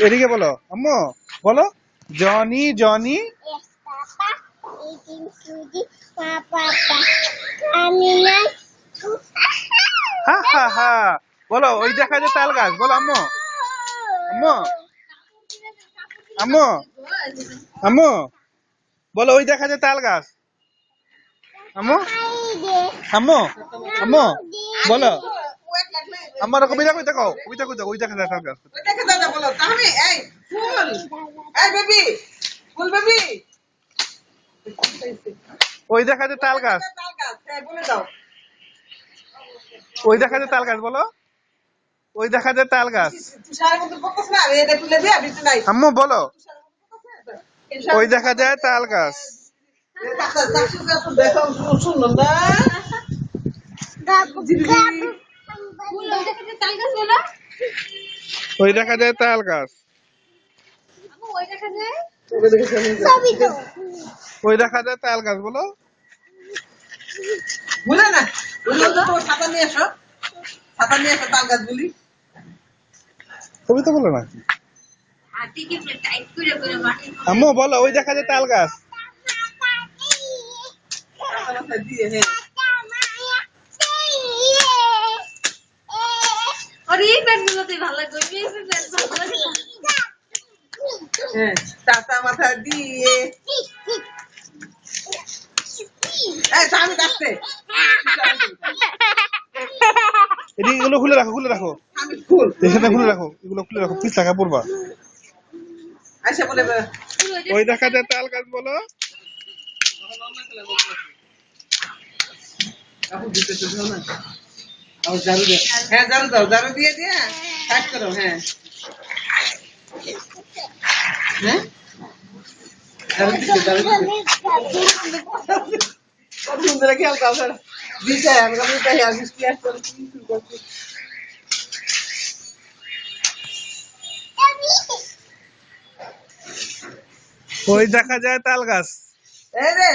এদিকে বলো আম্মু, বলো জনি জনি। হা হা হা, বলো ওই দেখা যায় তাল গাছ, বলো আম্মু আম্মু আম্মু আম্মু, বলো ওই দেখা যায় তাল গাছ। আম্মু আম্মু আম্মু, বলো আমার কবিতা কই দেখো, কবিতা কই দেখো, ওই দেখা যায় তাল গাছ। ওই দেখা দাদা বলো তাহমি এই ফুল, এই বেবি ফুল বেবি, ওই দেখা যায় তাল গাছ, তাল গাছ, হ্যাঁ বলে দাও। ওই দেখা যায় তাল গাছ, বলো ওই দেখা যায় তাল গাছ। তুষারের মতো পড়তেছ না, এটা তুলে দিয়া বিছু নাই। আম্মু বলো ওই দেখা যায় তাল গাছ। দেখো শুনলো না, ওই দেখা যায় তাল গাছ, ওই দেখা যায় তাল গাছ, বলো বুঝলে না, বুঝলো তো তোমার ছাতা নিয়ে এসো, ছাতা নিয়ে এসো তাল গাছ বলি। কবিতা বলো না। আম্মু বলো ওই দেখা যায় তাল গাছ। দিয়ে হ্যাঁ হ্যাঁ চাচা মাথা দিয়ে, আমি ডাকতে এগুলো খুলে রাখো, খুলে রাখো, আমি ফুল এখানে খুলে রাখো, এগুলো খুলে রাখো, পিস টাকা পড়বা। আচ্ছা বলে ওই দেখা যায় তাল গাছ, বলো ঝাড়ু দাও, হ্যাঁ ঝাড়ু দাও, ঝাড়ু দিয়ে দিয়ে কাজ করো। হ্যাঁ হ্যাঁ ঝাড়ু দিতে ঝাড়ু দিতে কত সুন্দর খেলতে হবে দিতে আমি তাই আগে কি আসতে শুরু করছি। ওই দেখা যায় তাল গাছ। এই রে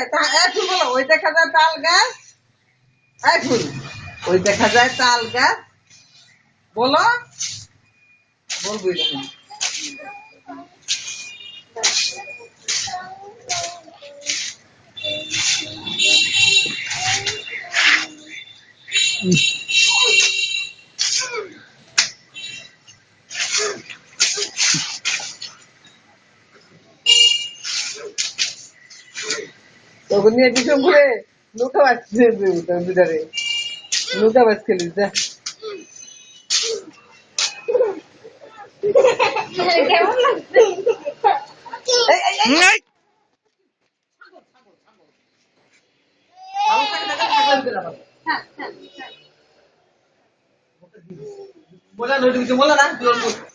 ফুল বলো ওই দেখা যায় তাল গাছ, এই ফুল ওই দেখা যায় তাল গাছ, বলো বলবো এরকম। তখন নিয়ে পিছন ঘুরে নৌকা বাজ দুটারে নৌকা বাজ খেলিস যা। বলা নদী বলা না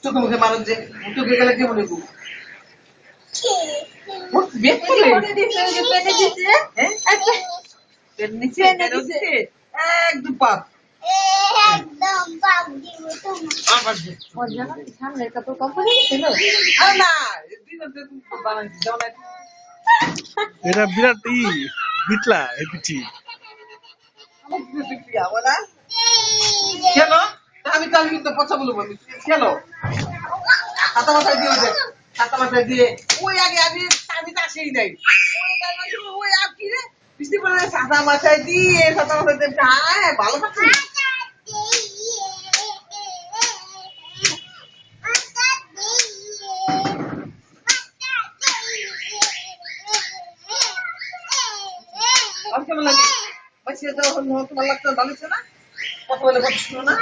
চোখে মুখে মানুষ যে চোখে গেলে কেমন একদম পাপ এটা বিরাট বিটলা এই পিঠি। কেন আমি তো কিন্তু পচা বলবো কেন হাতা মাথায় দিয়ে হাতা মাথায় দিয়ে ওই আগে আমি তো আসেই নাই ওই আর কি রে বৃষ্টি পড়ে সাদা মাথায় দিয়ে সাদা মাথায় দিয়ে ভালো থাকছে। কেমন লাগে তোমার লাগতো ভালো ছিল না কথা বলে কথা শুনো না।